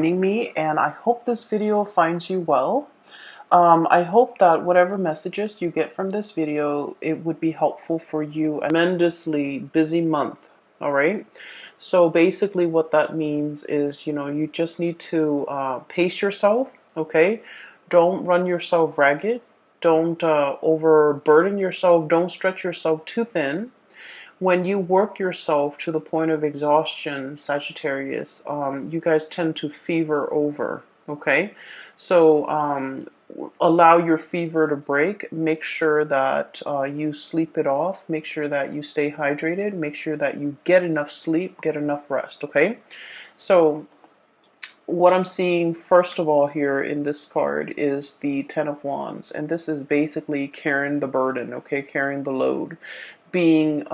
joining me, and I hope this video finds you well. I hope that whatever messages you get from this video, it would be helpful for you. A tremendously busy month, all right? So basically what that means is, you just need to pace yourself, okay? Don't run yourself ragged. Don't overburden yourself. Don't stretch yourself too thin. When you work yourself to the point of exhaustion, Sagittarius, you guys tend to fever over, okay? So allow your fever to break. Make sure that you sleep it off. Make sure that you stay hydrated. Make sure that you get enough sleep, get enough rest, okay? So what I'm seeing first of all here in this card is the Ten of Wands, and this is basically carrying the burden, okay, carrying the load, being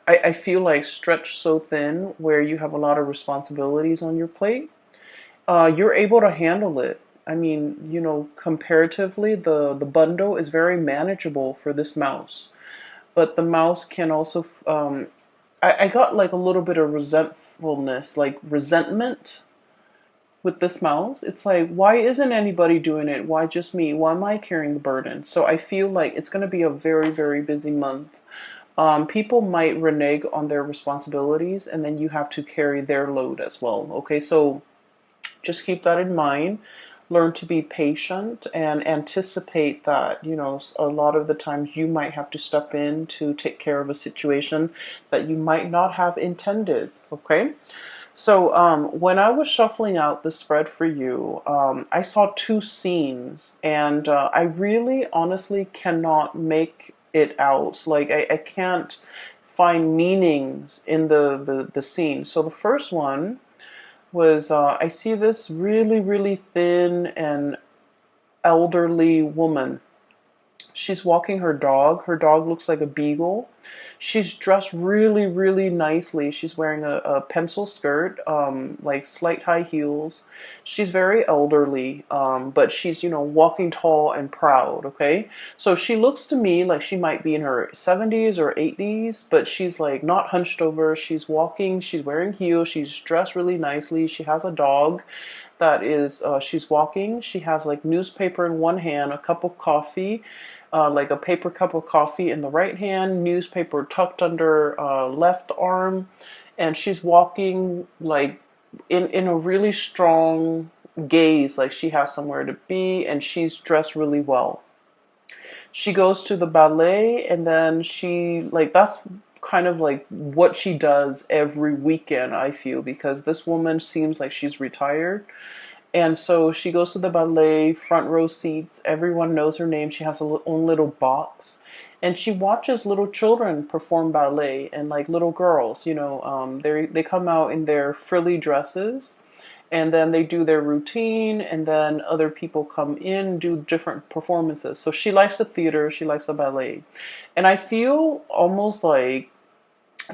I feel like stretched so thin where you have a lot of responsibilities on your plate. You're able to handle it. I mean, comparatively, the bundle is very manageable for this mouse, but the mouse can also I got like a little bit of resentfulness, like resentment with this mouse. It's like, why isn't anybody doing it? Why just me? Why am I carrying the burden? So I feel like it's going to be a very, very busy month. People might renege on their responsibilities, and then you have to carry their load as well. Okay, so just keep that in mind. Learn to be patient and anticipate that, a lot of the times you might have to step in to take care of a situation that you might not have intended. Okay. So when I was shuffling out the spread for you, I saw two scenes, and I really honestly cannot make it out. Like I can't find meanings in the scene. So the first one was I see this really, really thin and elderly woman. She's walking her dog. Her dog looks like a beagle. She's dressed really, really nicely. She's wearing a pencil skirt, like slight high heels. She's very elderly, but she's, walking tall and proud, okay? So she looks to me like she might be in her 70s or 80s, but she's like not hunched over. She's walking, she's wearing heels, she's dressed really nicely. She has a dog that is, she's walking. She has like newspaper in one hand, a cup of coffee, like a paper cup of coffee in the right hand, newspaper tucked under left arm, and she's walking like in a really strong gaze, like she has somewhere to be, and she's dressed really well. She goes to the ballet, and then she like that's kind of like what she does every weekend, I feel, because this woman seems like she's retired, and so she goes to the ballet, front row seats. Everyone knows her name. She has her own little box. And she watches little children perform ballet, and like little girls, they come out in their frilly dresses, and then they do their routine, and then other people come in, do different performances. So she likes the theater, she likes the ballet. And I feel almost like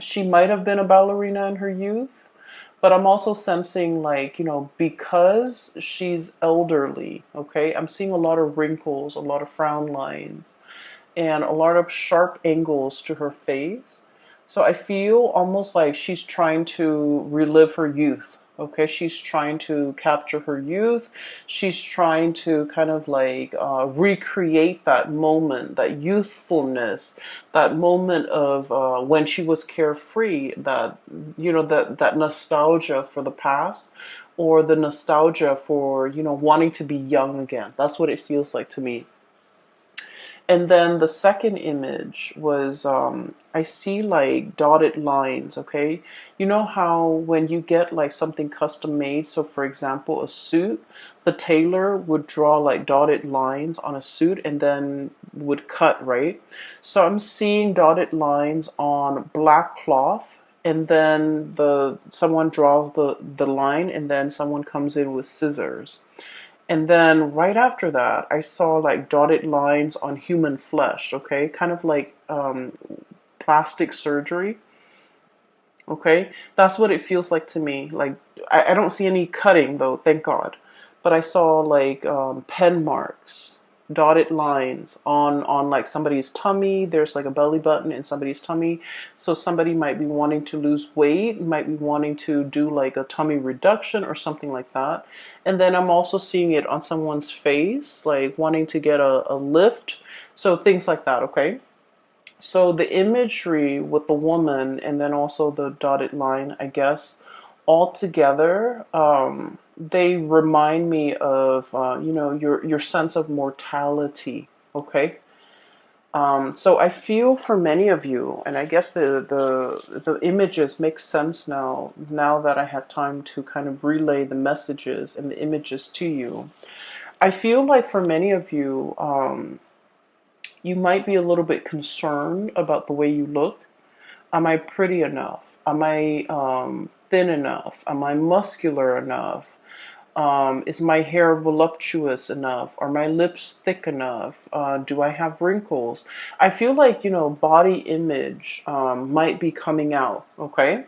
she might have been a ballerina in her youth, but I'm also sensing like, because she's elderly, okay, I'm seeing a lot of wrinkles, a lot of frown lines, and a lot of sharp angles to her face. So I feel almost like she's trying to relive her youth. Okay, she's trying to capture her youth. She's trying to kind of like recreate that moment, that youthfulness, that moment of when she was carefree. That that nostalgia for the past, or the nostalgia for wanting to be young again. That's what it feels like to me. And then the second image was I see like dotted lines, okay? You know how when you get like something custom made, so for example, a suit, the tailor would draw like dotted lines on a suit and then would cut, right? So I'm seeing dotted lines on black cloth, and then the someone draws the line, and then someone comes in with scissors. And then right after that, I saw like dotted lines on human flesh, okay? Kind of like plastic surgery, okay? That's what it feels like to me. Like, I don't see any cutting though, thank God. But I saw like pen marks. dotted lines on like somebody's tummy. There's like a belly button in somebody's tummy. So somebody might be wanting to lose weight, might be wanting to do like a tummy reduction or something like that. And then I'm also seeing it on someone's face, like wanting to get a lift. So things like that, okay? So the imagery with the woman and then also the dotted line, I guess, all together, they remind me of your sense of mortality. Okay. So I feel for many of you, and I guess the images make sense now that I have time to kind of relay the messages and the images to you. I feel like for many of you, you might be a little bit concerned about the way you look. Am I pretty enough? Am I thin enough? Am I muscular enough? Is my hair voluptuous enough? Are my lips thick enough? Do I have wrinkles? I feel like, body image might be coming out, okay?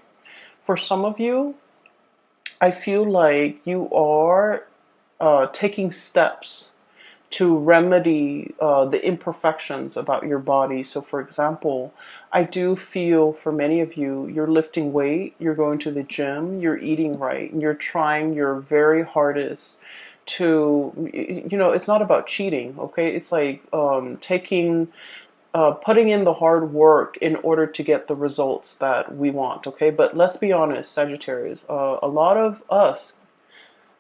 For some of you, I feel like you are taking steps to remedy the imperfections about your body. So, for example, I do feel for many of you, you're lifting weight, you're going to the gym, you're eating right, and you're trying your very hardest to, it's not about cheating, okay? It's like putting in the hard work in order to get the results that we want, okay? But let's be honest, Sagittarius, a lot of us,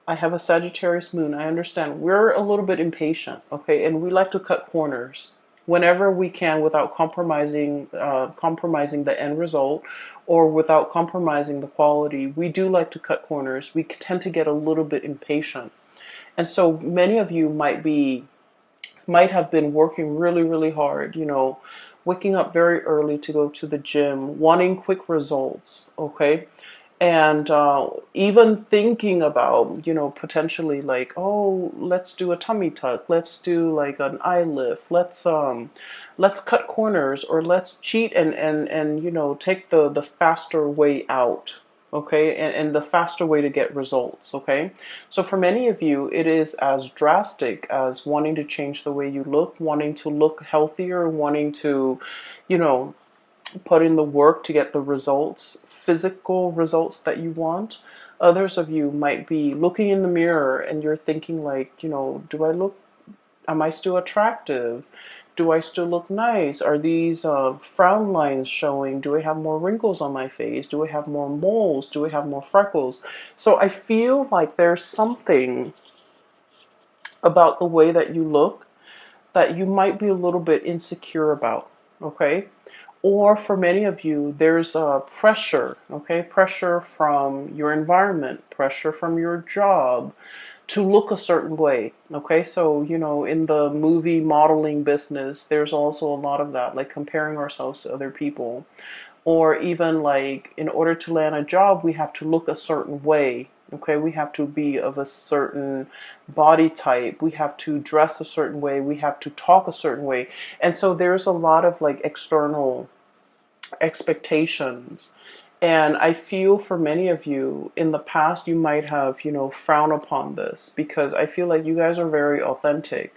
I have a Sagittarius moon. I understand we're a little bit impatient, okay, and we like to cut corners whenever we can without compromising the end result or without compromising the quality. We do like to cut corners. We tend to get a little bit impatient, and so many of you might have been working really, really hard. Waking up very early to go to the gym, wanting quick results, okay? And even thinking about, potentially like, oh, let's do a tummy tuck, let's do like an eye lift, let's cut corners, or let's cheat and take the faster way out, okay, and the faster way to get results, okay. So for many of you, it is as drastic as wanting to change the way you look, wanting to look healthier, wanting to, you know, put in the work to get the results, physical results that you want. Others of you might be looking in the mirror and you're thinking like, am I still attractive? Do I still look nice? Are these frown lines showing? Do I have more wrinkles on my face? Do I have more moles? Do I have more freckles? So I feel like there's something about the way that you look that you might be a little bit insecure about, okay? Or for many of you, there's pressure, okay? Pressure from your environment, pressure from your job to look a certain way, okay? So, in the movie modeling business, there's also a lot of that, like comparing ourselves to other people. Or even like in order to land a job, we have to look a certain way, okay? We have to be of a certain body type. We have to dress a certain way. We have to talk a certain way. And so there's a lot of like external expectations. And I feel for many of you in the past, you might have, frowned upon this because I feel like you guys are very authentic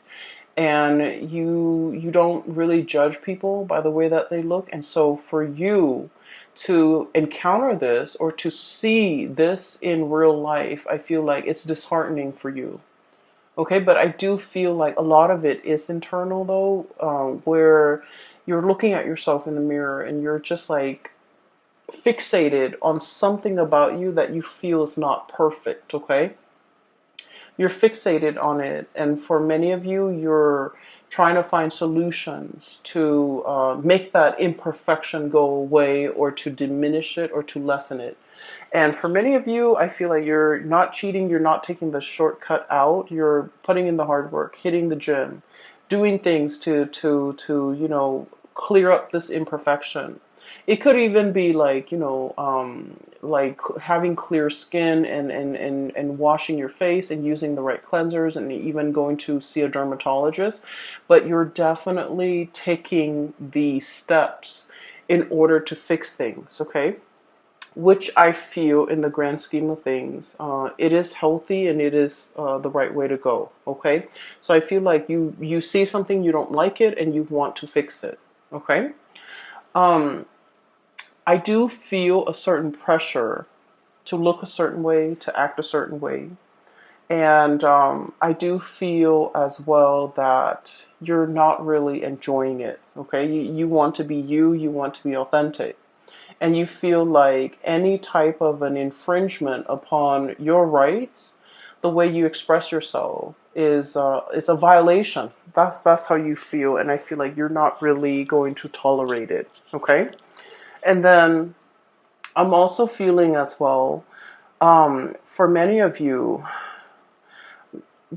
and you don't really judge people by the way that they look. And so for you to encounter this or to see this in real life, I feel like it's disheartening for you. Okay, but I do feel like a lot of it is internal though, where you're looking at yourself in the mirror and you're just like fixated on something about you that you feel is not perfect, okay? You're fixated on it, and for many of you, you're trying to find solutions to make that imperfection go away or to diminish it or to lessen it. And for many of you, I feel like you're not cheating, you're not taking the shortcut out, you're putting in the hard work, hitting the gym, doing things to clear up this imperfection. It could even be like, like having clear skin and washing your face and using the right cleansers and even going to see a dermatologist. But you're definitely taking the steps in order to fix things, okay? which I feel in the grand scheme of things, it is healthy and it is the right way to go. Okay, so I feel like you see something, you don't like it, and you want to fix it. Okay, um, I do feel a certain pressure to look a certain way, to act a certain way. And I do feel as well that you're not really enjoying it. Okay, you want to be you, you want to be authentic. And you feel like any type of an infringement upon your rights, the way you express yourself, is it's a violation. That's how you feel, and I feel like you're not really going to tolerate it. Okay, and then I'm also feeling as well, for many of you,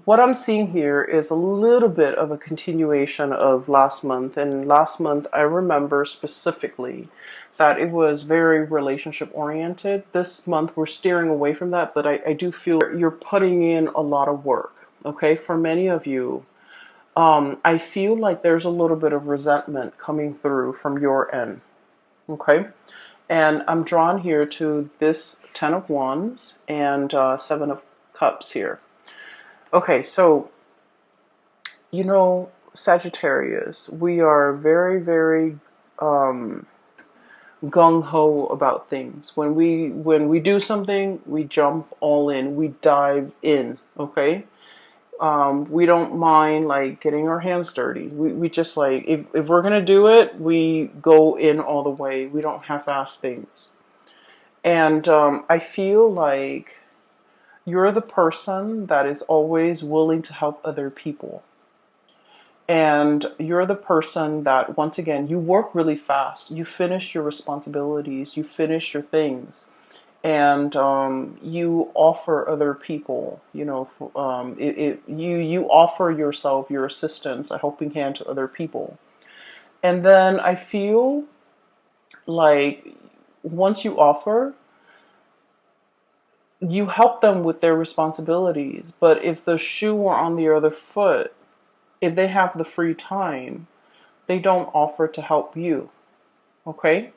what I'm seeing here is a little bit of a continuation of last month. And last month, I remember specifically that it was very relationship oriented. This month, we're steering away from that, but I do feel you're putting in a lot of work. Okay, for many of you, I feel like there's a little bit of resentment coming through from your end. Okay, and I'm drawn here to this Ten of Wands and Seven of Cups here. Okay, so Sagittarius, we are very, very gung ho about things. When we do something, we jump all in, we dive in. Okay, we don't mind like getting our hands dirty. We just like if we're gonna do it, we go in all the way. We don't half-ass things. And I feel like you're the person that is always willing to help other people. And you're the person that, once again, you work really fast. You finish your responsibilities, you finish your things, and you offer other people, you offer yourself, your assistance, a helping hand to other people. And then I feel like once you offer, you help them with their responsibilities. But if the shoe were on the other foot, if they have the free time, they don't offer to help you. Okay?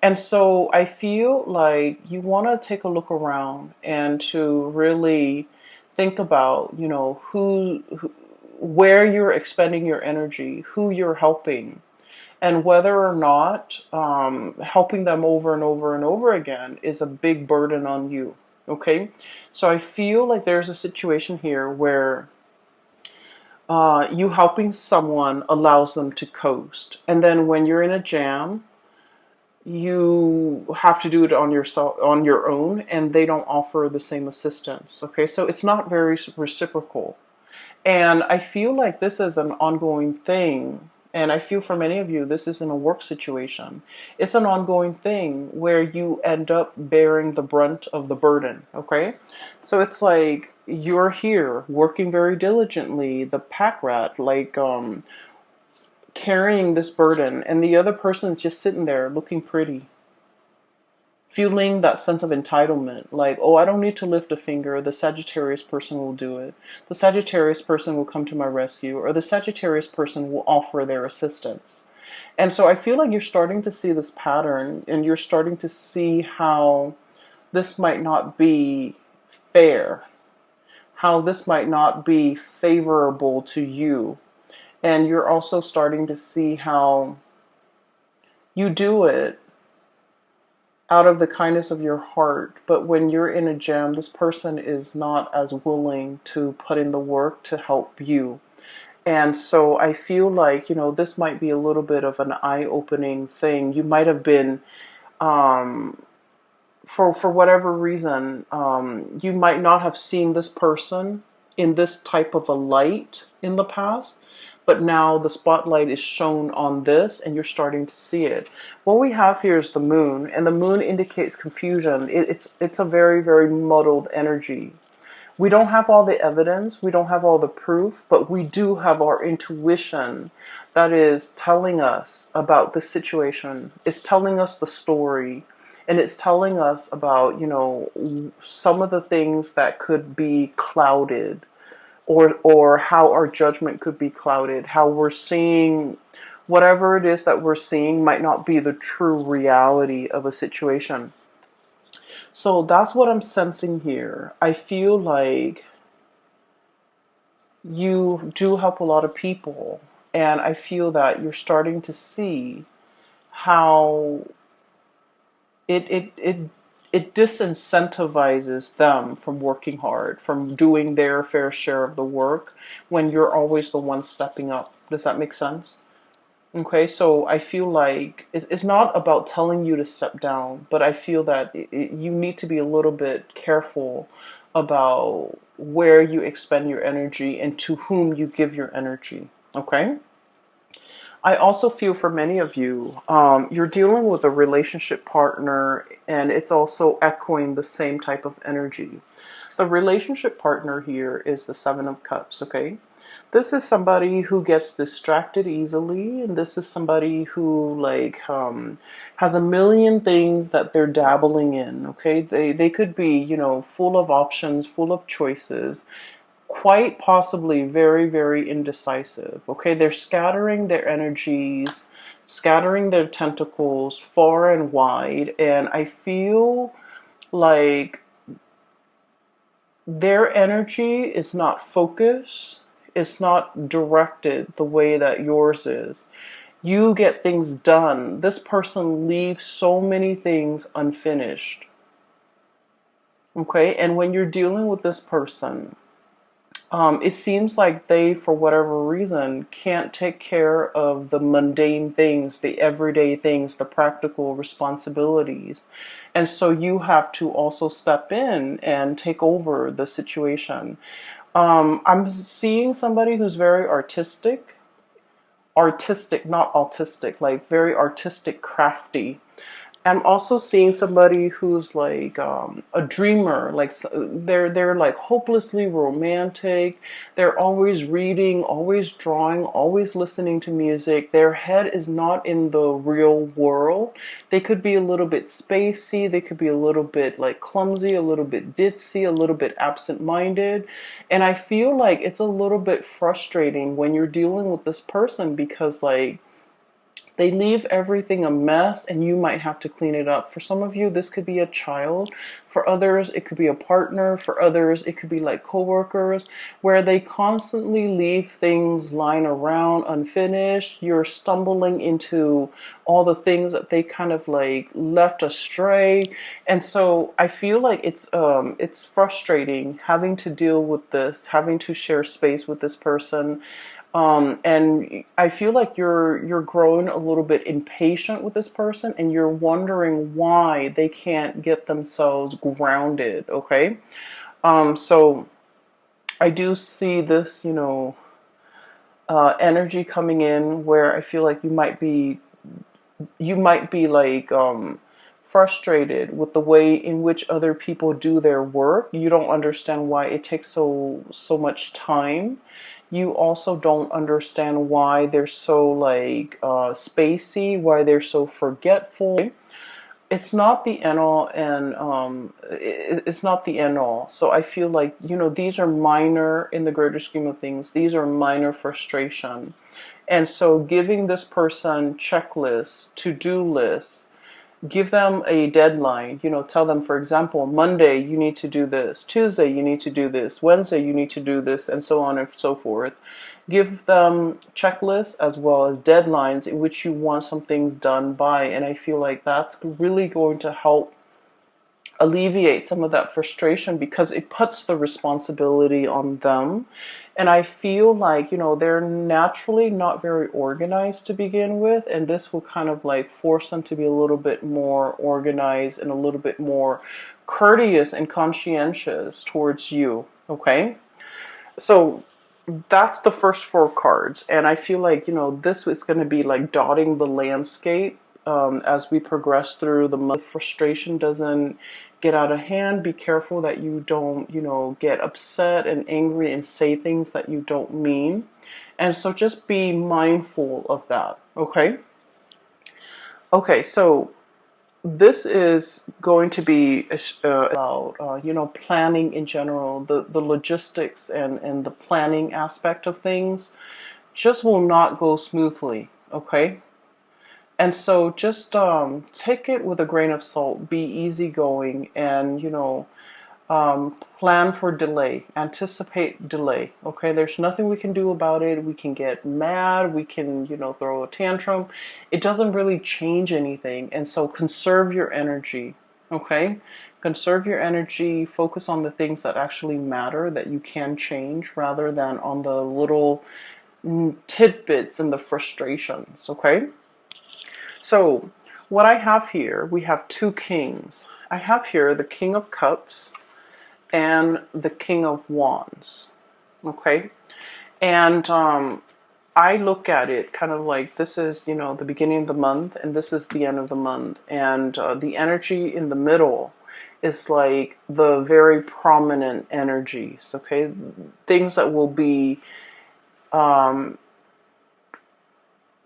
And so I feel like you want to take a look around and to really think about, where you're expending your energy, who you're helping, and whether or not helping them over and over and over again is a big burden on you. Okay? So I feel like there's a situation here where you helping someone allows them to coast. And then when you're in a jam, you have to do it on your own, and they don't offer the same assistance. Okay, so it's not very reciprocal. And I feel like this is an ongoing thing. And I feel for many of you, this isn't a work situation. It's an ongoing thing where you end up bearing the brunt of the burden. Okay, so it's like you're here working very diligently, the pack rat, like carrying this burden, and the other person's just sitting there looking pretty, feeling that sense of entitlement, like, oh, I don't need to lift a finger, the Sagittarius person will do it, the Sagittarius person will come to my rescue, or the Sagittarius person will offer their assistance. And so I feel like you're starting to see this pattern, and you're starting to see how this might not be fair, how this might not be favorable to you. And you're also starting to see how you do it out of the kindness of your heart. But when you're in a jam, this person is not as willing to put in the work to help you. And so I feel like, this might be a little bit of an eye-opening thing. You might have been, for whatever reason, you might not have seen this person in this type of a light in the past, but now the spotlight is shown on this and you're starting to see it. What we have here is the moon, and the moon indicates confusion. It's a very, very muddled energy. We don't have all the evidence, we don't have all the proof, but we do have our intuition that is telling us about the situation. It's telling us the story, and it's telling us about, some of the things that could be clouded, or how our judgment could be clouded, how we're seeing whatever it is that we're seeing might not be the true reality of a situation. So that's what I'm sensing here. I feel like you do help a lot of people, and I feel that you're starting to see how it it it it disincentivizes them from working hard, from doing their fair share of the work when you're always the one stepping up. Does that make sense? Okay, so I feel like it's not about telling you to step down, but I feel that you need to be a little bit careful about where you expend your energy and to whom you give your energy. Okay? I also feel for many of you, you're dealing with a relationship partner and it's also echoing the same type of energy. The relationship partner here is the Seven of Cups, okay? This is somebody who gets distracted easily, and this is somebody who has a million things that they're dabbling in, okay? They could be, full of options, full of choices, quite possibly very, very indecisive. Okay, they're scattering their energies, scattering their tentacles far and wide, and I feel like their energy is not focused, it's not directed the way that yours is. You get things done. This person leaves so many things unfinished. Okay, and when you're dealing with this person, it seems like they, for whatever reason, can't take care of the mundane things, the everyday things, the practical responsibilities. And so you have to also step in and take over the situation. I'm seeing somebody who's very artistic, not autistic, like very artistic, crafty. I'm also seeing somebody who's like a dreamer, like they're like hopelessly romantic. They're always reading, always drawing, always listening to music. Their head is not in the real world. They could be a little bit spacey. They could be a little bit like clumsy, a little bit ditzy, a little bit absent-minded. And I feel like it's a little bit frustrating when you're dealing with this person because like they leave everything a mess and you might have to clean it up. For some of you, this could be a child. For others, it could be a partner. For others, it could be like coworkers where they constantly leave things lying around unfinished. You're stumbling into all the things that they kind of like left astray. And so I feel like it's frustrating having to deal with this, having to share space with this person. And I feel like you're growing a little bit impatient with this person, and you're wondering why they can't get themselves grounded. Okay, so I do see this, energy coming in where I feel like you might be like frustrated with the way in which other people do their work. You don't understand why it takes so much time. You also don't understand why they're so like spacey, why they're so forgetful. It's not the end all, and it's not the end all. So I feel like these are minor in the greater scheme of things. These are minor frustration, and so giving this person checklists, to-do lists, give them a deadline. Tell them, for example, Monday you need to do this, Tuesday you need to do this, Wednesday you need to do this, and so on and so forth. Give them checklists as well as deadlines in which you want some things done by, and I feel like that's really going to help alleviate some of that frustration because it puts the responsibility on them. And I feel like, they're naturally not very organized to begin with, and this will kind of like force them to be a little bit more organized and a little bit more courteous and conscientious towards you. Okay? So that's the first four cards, and I feel like this is going to be like dotting the landscape as we progress through the month. Frustration doesn't get out of hand. Be careful that you don't get upset and angry and say things that you don't mean, and so just be mindful of that. Okay, so this is going to be about planning in general. The logistics and the planning aspect of things just will not go smoothly. Okay, And so just take it with a grain of salt, be easygoing, and, you know, plan for delay, anticipate delay. Okay, there's nothing we can do about it. We can get mad, we can, you know, throw a tantrum. It doesn't really change anything. And so conserve your energy. Okay, conserve your energy, focus on the things that actually matter, that you can change, rather than on the little tidbits and the frustrations. Okay, so what I have here, we have two kings. I have here the King of Cups and the King of Wands. Okay, and I look at it kind of like this is, you know, the beginning of the month, and this is the end of the month, and the energy in the middle is like the very prominent energies. Okay, things that will be um,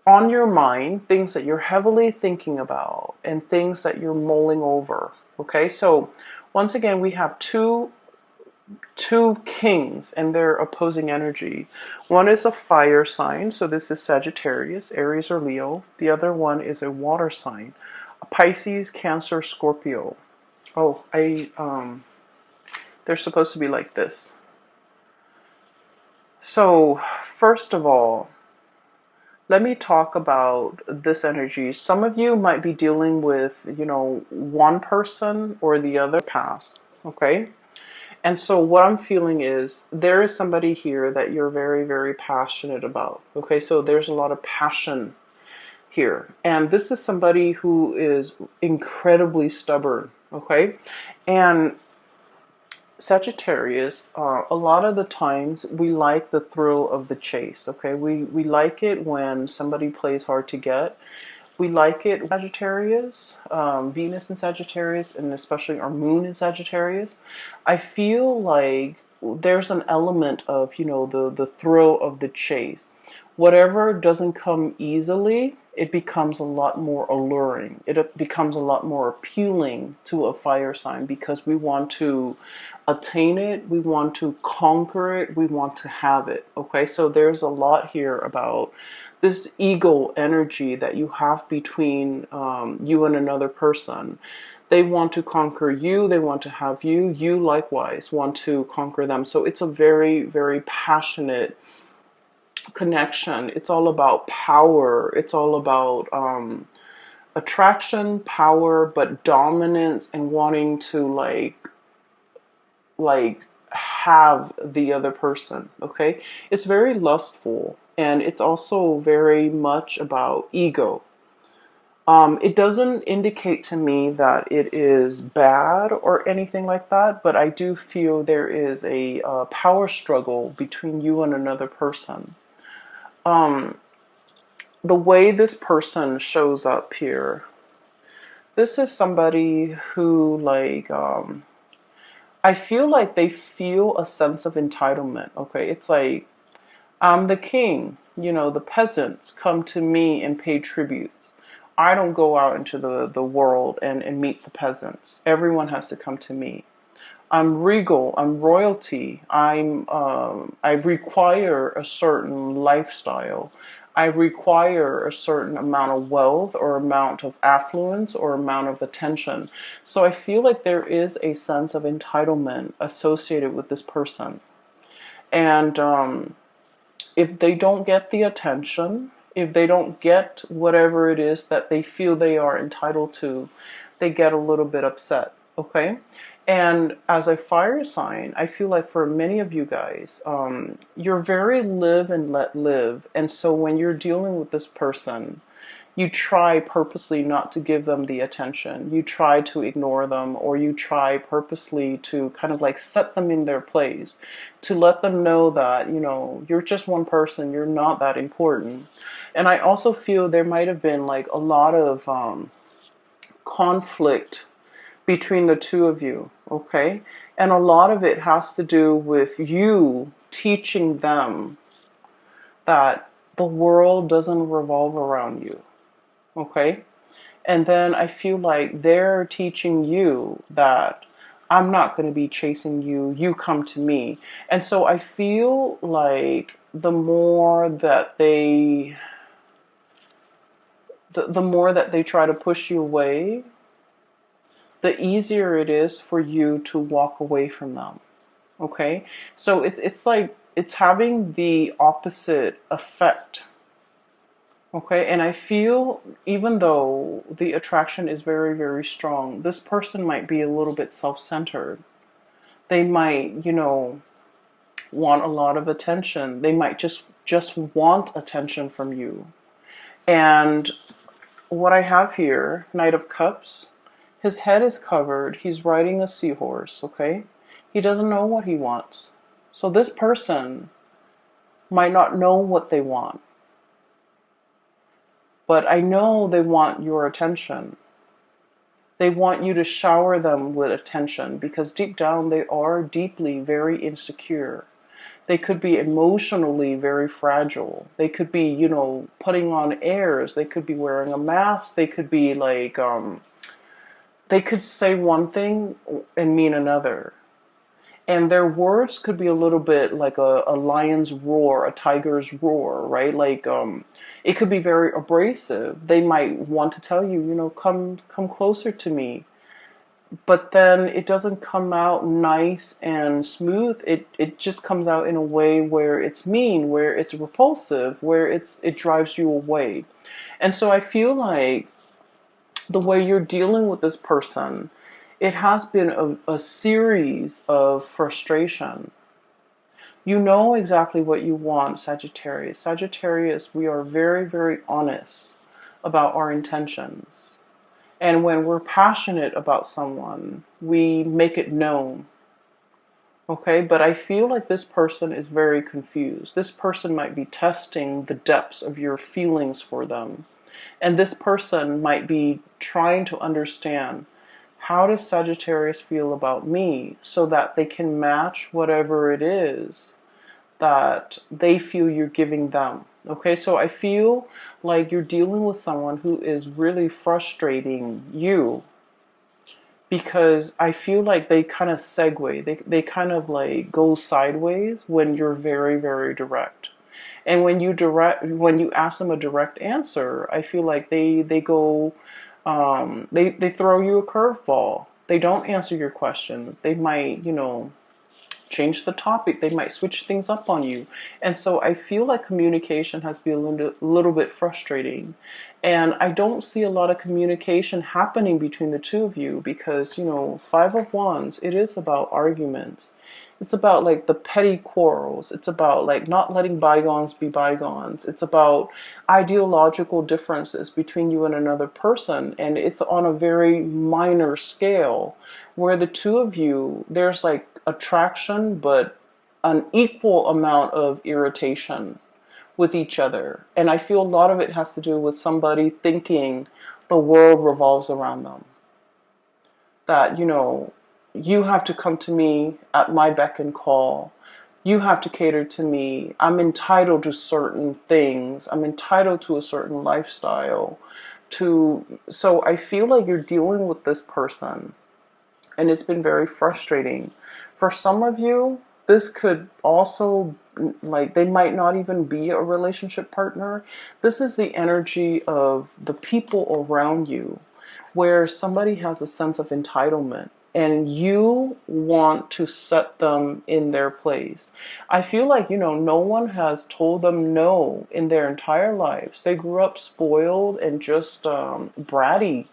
on your mind, things that you're heavily thinking about, and things that you're mulling over. Okay, so once again, we have two kings and their opposing energy. One is a fire sign, so this is Sagittarius, Aries, or Leo. The other one is a water sign, a Pisces, Cancer, Scorpio. Oh, they're supposed to be like this. So first of all, let me talk about this energy. Some of you might be dealing with, you know, one person or the other past. Okay, and so what I'm feeling is there is somebody here that you're very, very passionate about. Okay, so there's a lot of passion here. And this is somebody who is incredibly stubborn. Okay, and Sagittarius, a lot of the times we like the thrill of the chase. Okay, we like it when somebody plays hard to get. We like it, Sagittarius, Venus in Sagittarius, and especially our moon in Sagittarius. I feel like there's an element of, you know, the thrill of the chase. Whatever doesn't come easily, it becomes a lot more alluring. It becomes a lot more appealing to a fire sign because we want to attain it, we want to conquer it, we want to have it. Okay, so there's a lot here about this ego energy that you have between you and another person. They want to conquer you, they want to have you, you likewise want to conquer them. So it's a very, very passionate connection. It's all about power. It's all about attraction, power, but dominance, and wanting to like have the other person. Okay, it's very lustful, and it's also very much about ego. It doesn't indicate to me that it is bad or anything like that, but I do feel there is a power struggle between you and another person. um, the way this person shows up here, this is somebody who, like, I feel like they feel a sense of entitlement. Okay, it's like, I'm the king, you know, the peasants come to me and pay tributes. I don't go out into the world and meet the peasants. Everyone has to come to me. I'm regal, I'm royalty, I require a certain lifestyle. I require a certain amount of wealth or amount of affluence or amount of attention. So I feel like there is a sense of entitlement associated with this person. And if they don't get the attention, if they don't get whatever it is that they feel they are entitled to, they get a little bit upset. Okay, and as a fire sign, I feel like for many of you guys, you're very live and let live. And so when you're dealing with this person, you try purposely not to give them the attention. You try to ignore them, or you try purposely to kind of like set them in their place, to let them know that, you know, you're just one person, you're not that important. And I also feel there might have been like a lot of conflict between the two of you, okay? And a lot of it has to do with you teaching them that the world doesn't revolve around you, okay? And then I feel like they're teaching you that I'm not going to be chasing you, you come to me. And so I feel like the more that the more that they try to push you away, the easier it is for you to walk away from them. Okay? So it's like it's having the opposite effect. Okay? And I feel even though the attraction is very, very strong, this person might be a little bit self-centered. They might, want a lot of attention. They might just want attention from you. And what I have here, Knight of Cups, his head is covered. He's riding a seahorse, okay? He doesn't know what he wants. So this person might not know what they want. But I know they want your attention. They want you to shower them with attention because deep down they are deeply very insecure. They could be emotionally very fragile. They could be, putting on airs. They could be wearing a mask. They could be like, they could say one thing and mean another. And their words could be a little bit like a lion's roar, a tiger's roar, right? Like, it could be very abrasive. They might want to tell you, come closer to me. But then it doesn't come out nice and smooth. It just comes out in a way where it's mean, where it's repulsive, where it drives you away. And so I feel like the way you're dealing with this person, it has been a series of frustration. You know exactly what you want, Sagittarius. Sagittarius, we are very, very honest about our intentions. And when we're passionate about someone, we make it known. Okay, but I feel like this person is very confused. This person might be testing the depths of your feelings for them. And this person might be trying to understand, how does Sagittarius feel about me, so that they can match whatever it is that they feel you're giving them. Okay, so I feel like you're dealing with someone who is really frustrating you, because I feel like they kind of segue, they kind of like go sideways when you're very, very direct. And when you ask them a direct answer, I feel like they go, they throw you a curveball. They don't answer your questions. They might, change the topic. They might switch things up on you. And so I feel like communication has been a little bit frustrating. And I don't see a lot of communication happening between the two of you because, Five of Wands, it is about arguments. It's about like the petty quarrels. It's about like not letting bygones be bygones. It's about ideological differences between you and another person. And it's on a very minor scale where the two of you, there's like attraction, but an equal amount of irritation with each other. And I feel a lot of it has to do with somebody thinking the world revolves around them. That, you have to come to me at my beck and call. You have to cater to me. I'm entitled to certain things. I'm entitled to a certain lifestyle. So I feel like you're dealing with this person, and it's been very frustrating. For some of you, this could also, like, they might not even be a relationship partner. This is the energy of the people around you, where somebody has a sense of entitlement and you want to set them in their place. I feel like, no one has told them no in their entire lives. They grew up spoiled and just bratty.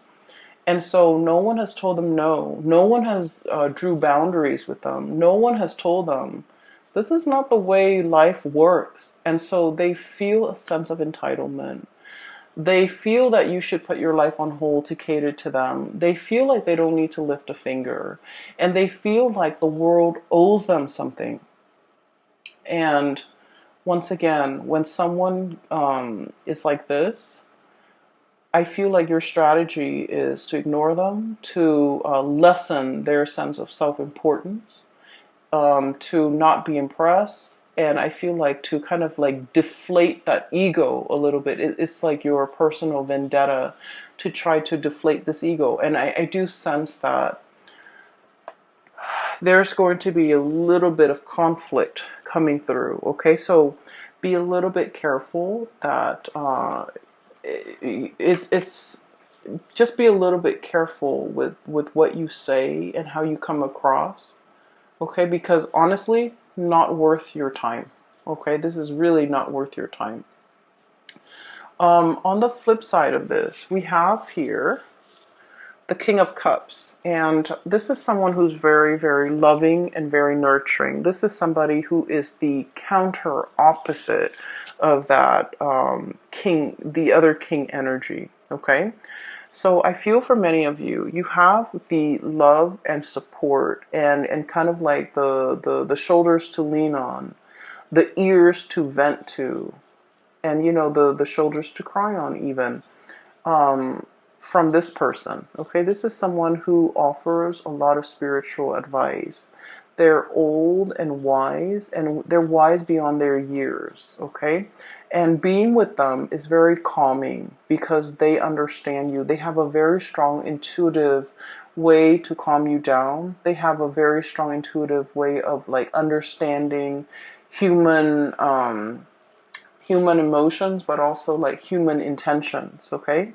And so no one has told them no. No one has drew boundaries with them. No one has told them, this is not the way life works. And so they feel a sense of entitlement. They feel that you should put your life on hold to cater to them. They feel like they don't need to lift a finger. And they feel like the world owes them something. And once again, when someone is like this, I feel like your strategy is to ignore them, to lessen their sense of self-importance, to not be impressed. And I feel like to kind of like deflate that ego a little bit. It's like your personal vendetta to try to deflate this ego. And I do sense that there's going to be a little bit of conflict coming through. Okay, so be a little bit careful that it's just be a little bit careful with what you say and how you come across. Okay, because honestly, not worth your time. Okay, this is really not worth your time. On the flip side of this, we have here the King of Cups. And this is someone who's very, very loving and very nurturing. This is somebody who is the counter opposite of that king, the other king energy. Okay. So I feel for many of you, you have the love and support and kind of like the shoulders to lean on, the ears to vent to, and you know, the shoulders to cry on even. Um, from this person. Okay, this is someone who offers a lot of spiritual advice. They're old and they're wise beyond their years. Okay, and being with them is very calming because they understand you. They have a very strong intuitive way to calm you down. They have a very strong intuitive way of like understanding human human emotions, but also like human intentions. Okay,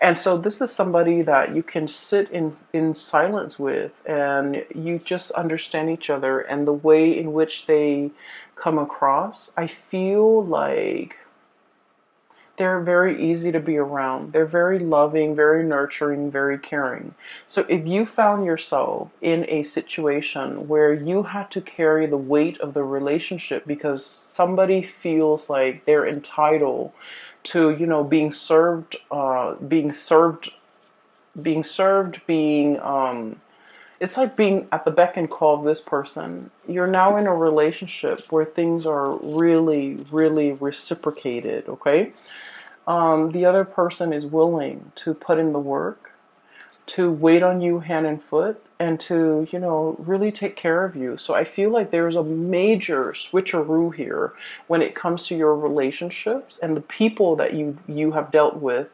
and so this is somebody that you can sit in silence with and you just understand each other and the way in which they come across. I feel like they're very easy to be around. They're very loving, very nurturing, very caring. So if you found yourself in a situation where you had to carry the weight of the relationship because somebody feels like they're entitled to, you know, being it's like being at the beck and call of this person. You're now in a relationship where things are really, really reciprocated, okay? The other person is willing to put in the work, to wait on you hand and foot, and to, you know, really take care of you. So I feel like there's a major switcheroo here when it comes to your relationships and the people that you have dealt with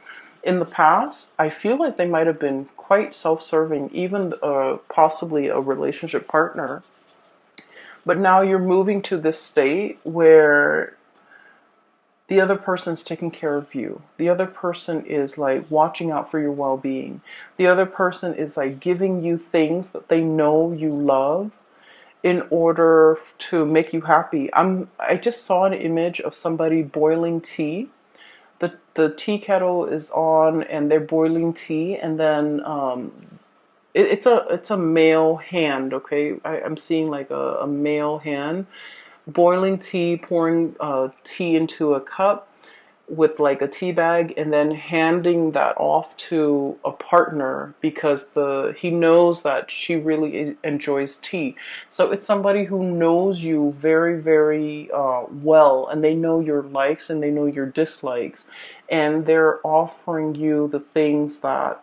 in the past. I feel like they might have been quite self-serving, even possibly a relationship partner. But now you're moving to this state where the other person's taking care of you. The other person is like watching out for your well-being. The other person is like giving you things that they know you love in order to make you happy. I just saw an image of somebody boiling tea. The tea kettle is on and they're boiling tea, and then it's a male hand. Okay, I'm seeing like a male hand boiling tea, pouring tea into a cup with like a tea bag, and then handing that off to a partner because he knows that she really enjoys tea. So it's somebody who knows you very, very well, and they know your likes and they know your dislikes, and they're offering you the things that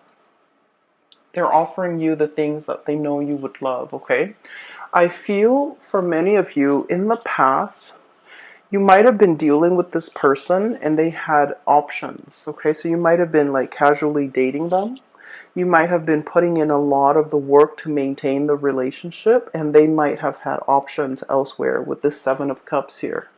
they know you would love. Okay, I feel for many of you in the past, you might have been dealing with this person and they had options. Okay, so you might have been like casually dating them. You might have been putting in a lot of the work to maintain the relationship, and they might have had options elsewhere with this Seven of Cups here.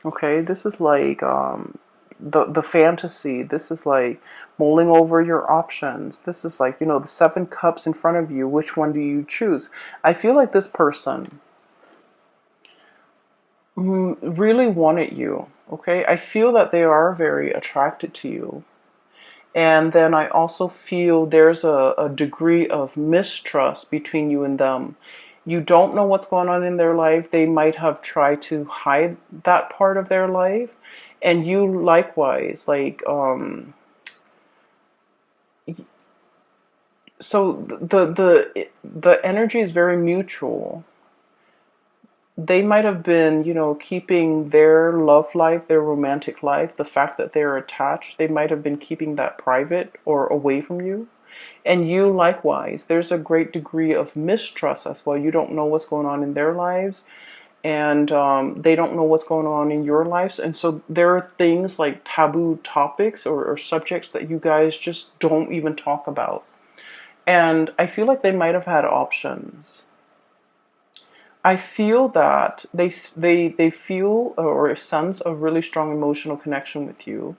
Okay, this is like the fantasy. This is like mulling over your options. This is like, you know, the Seven Cups in front of you. Which one do you choose? I feel like this person really wanted you. Okay, I feel that they are very attracted to you. And then I also feel there's a degree of mistrust between you and them. You don't know what's going on in their life. They might have tried to hide that part of their life. And you likewise, like, so the energy is very mutual. They might have been, you know, keeping their love life, their romantic life, the fact that they're attached, they might have been keeping that private or away from you. And you likewise, there's a great degree of mistrust as well. You don't know what's going on in their lives, and they don't know what's going on in your lives. And so there are things like taboo topics or subjects that you guys just don't even talk about. And I feel like they might have had options. I feel that they feel or sense a really strong emotional connection with you,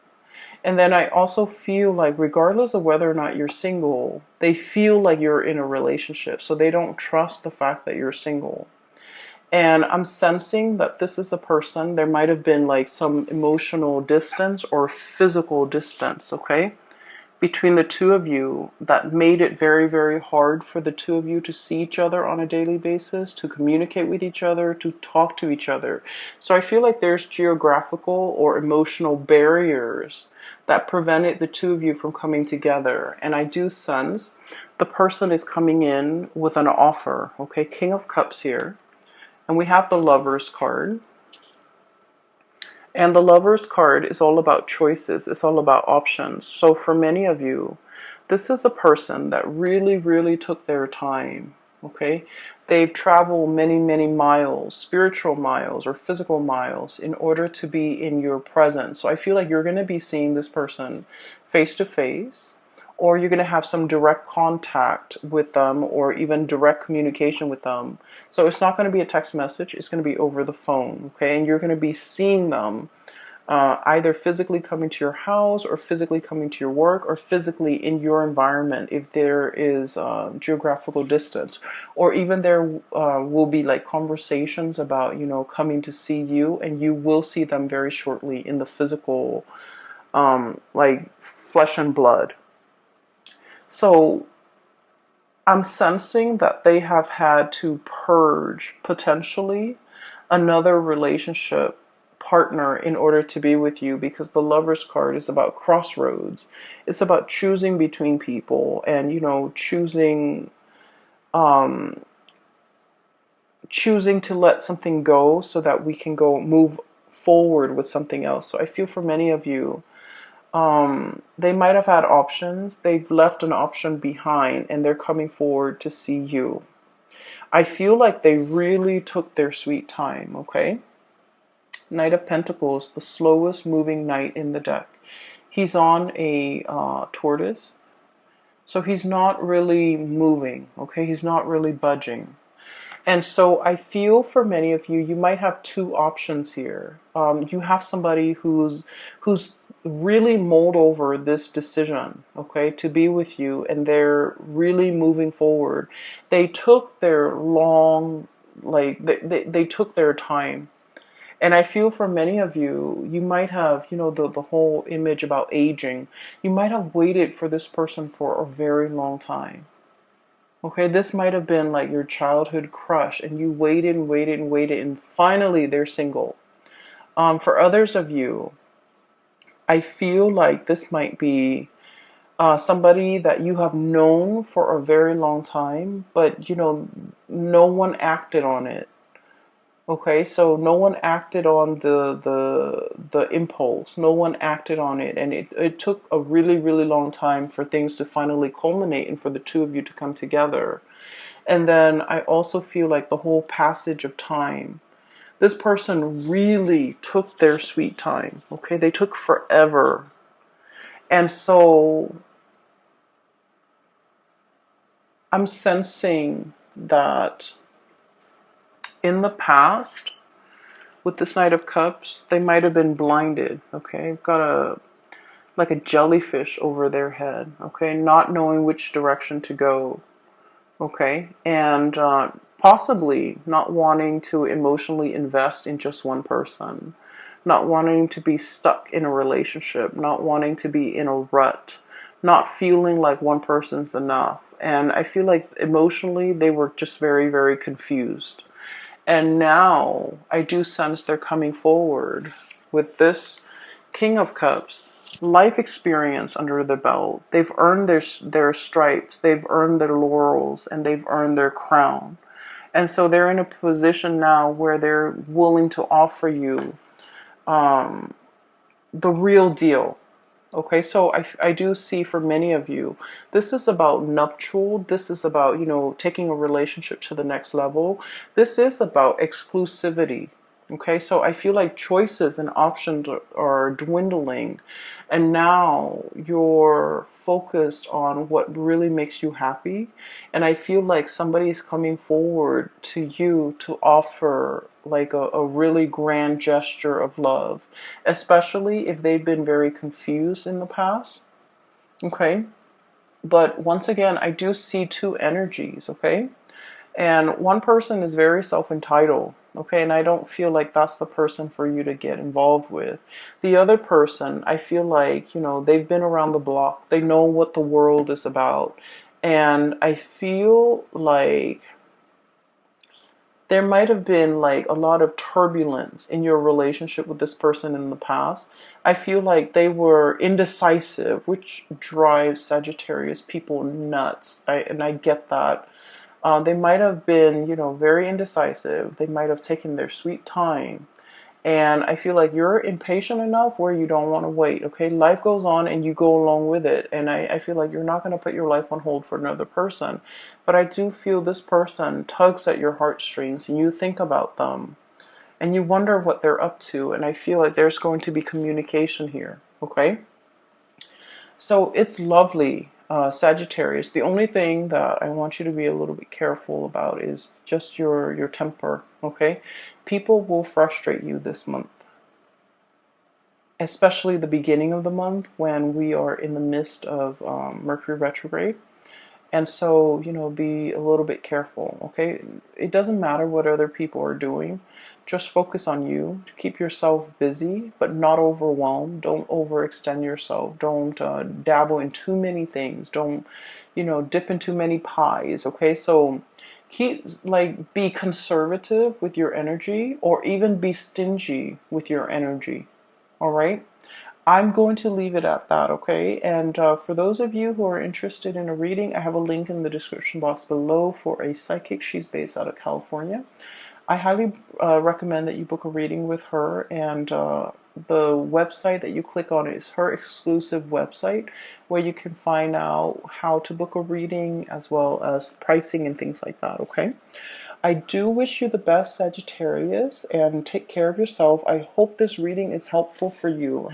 And then I also feel like regardless of whether or not you're single, they feel like you're in a relationship. So they don't trust the fact that you're single. And I'm sensing that this is a person, there might have been like some emotional distance or physical distance, okay, between the two of you that made it very, very hard for the two of you to see each other on a daily basis, to communicate with each other, to talk to each other. So I feel like there's geographical or emotional barriers that prevented the two of you from coming together. And I do sense the person is coming in with an offer, okay, King of Cups here. And we have the Lovers card. And the Lovers card is all about choices. It's all about options. So for many of you, this is a person that really, really took their time. Okay? They've traveled many, many miles, spiritual miles or physical miles, in order to be in your presence. So I feel like you're going to be seeing this person face to face, or you're going to have some direct contact with them, or even direct communication with them. So it's not going to be a text message, it's going to be over the phone, okay? And you're going to be seeing them either physically coming to your house, or physically coming to your work, or physically in your environment if there is geographical distance. Or even there will be like conversations about, you know, coming to see you, and you will see them very shortly in the physical, like flesh and blood. So I'm sensing that they have had to purge potentially another relationship partner in order to be with you, because the Lovers card is about crossroads. It's about choosing between people, and, you know, um, choosing to let something go so that we can go move forward with something else. So I feel for many of you, they might have had options. They've left an option behind, and they're coming forward to see you. I feel like they really took their sweet time, okay? Knight of Pentacles, the slowest moving knight in the deck. He's on a tortoise, so he's not really moving, okay? He's not really budging. And so I feel for many of you, you might have two options here. You have somebody who's really mulled over this decision, okay, to be with you, and they're really moving forward. They took their long, like they took their time. And I feel for many of you, you might have, you know, the whole image about aging. You might have waited for this person for a very long time. Okay, this might have been like your childhood crush, and you waited and waited and waited, and finally they're single. For others of you, I feel like this might be somebody that you have known for a very long time, but, you know, no one acted on it. Okay, so no one acted on the impulse. No one acted on it, and it took a really, really long time for things to finally culminate and for the two of you to come together. And then I also feel like the whole passage of time. This person really took their sweet time. Okay, they took forever. And so I'm sensing that in the past, with this Knight of Cups, they might have been blinded, okay? Got like a jellyfish over their head, okay? Not knowing which direction to go, okay? And possibly not wanting to emotionally invest in just one person, not wanting to be stuck in a relationship, not wanting to be in a rut, not feeling like one person's enough. And I feel like emotionally they were just very, very confused. And now I do sense they're coming forward with this King of Cups, life experience under the belt. They've earned their stripes, they've earned their laurels, and they've earned their crown. And so they're in a position now where they're willing to offer you the real deal. Okay, so I do see for many of you, this is about nuptial. This is about, you know, taking a relationship to the next level. This is about exclusivity. Okay, so I feel like choices and options are dwindling, and now you're focused on what really makes you happy. And I feel like somebody's coming forward to you to offer like a really grand gesture of love, especially if they've been very confused in the past. Okay, but once again, I do see two energies. Okay, and one person is very self-entitled, okay, and I don't feel like that's the person for you to get involved with. The other person, I feel like, they've been around the block. They know what the world is about. And I feel like there might have been like a lot of turbulence in your relationship with this person in the past. I feel like they were indecisive, which drives Sagittarius people nuts. And I get that. They might have been, very indecisive. They might have taken their sweet time. And I feel like you're impatient enough where you don't want to wait. Okay, life goes on and you go along with it. And I feel like you're not going to put your life on hold for another person. But I do feel this person tugs at your heartstrings and you think about them and you wonder what they're up to. And I feel like there's going to be communication here. Okay. So it's lovely, Sagittarius. The only thing that I want you to be a little bit careful about is just your temper, okay? People will frustrate you this month, especially the beginning of the month when we are in the midst of Mercury retrograde. And so, be a little bit careful, okay? It doesn't matter what other people are doing. Just focus on you. Keep yourself busy, but not overwhelmed. Don't overextend yourself. Don't dabble in too many things. Don't, dip in too many pies, okay? So be conservative with your energy or even be stingy with your energy, all right? I'm going to leave it at that, okay? And for those of you who are interested in a reading, I have a link in the description box below for a psychic. She's based out of California. I highly recommend that you book a reading with her, and the website that you click on is her exclusive website where you can find out how to book a reading as well as pricing and things like that, okay? I do wish you the best, Sagittarius, and take care of yourself. I hope this reading is helpful for you.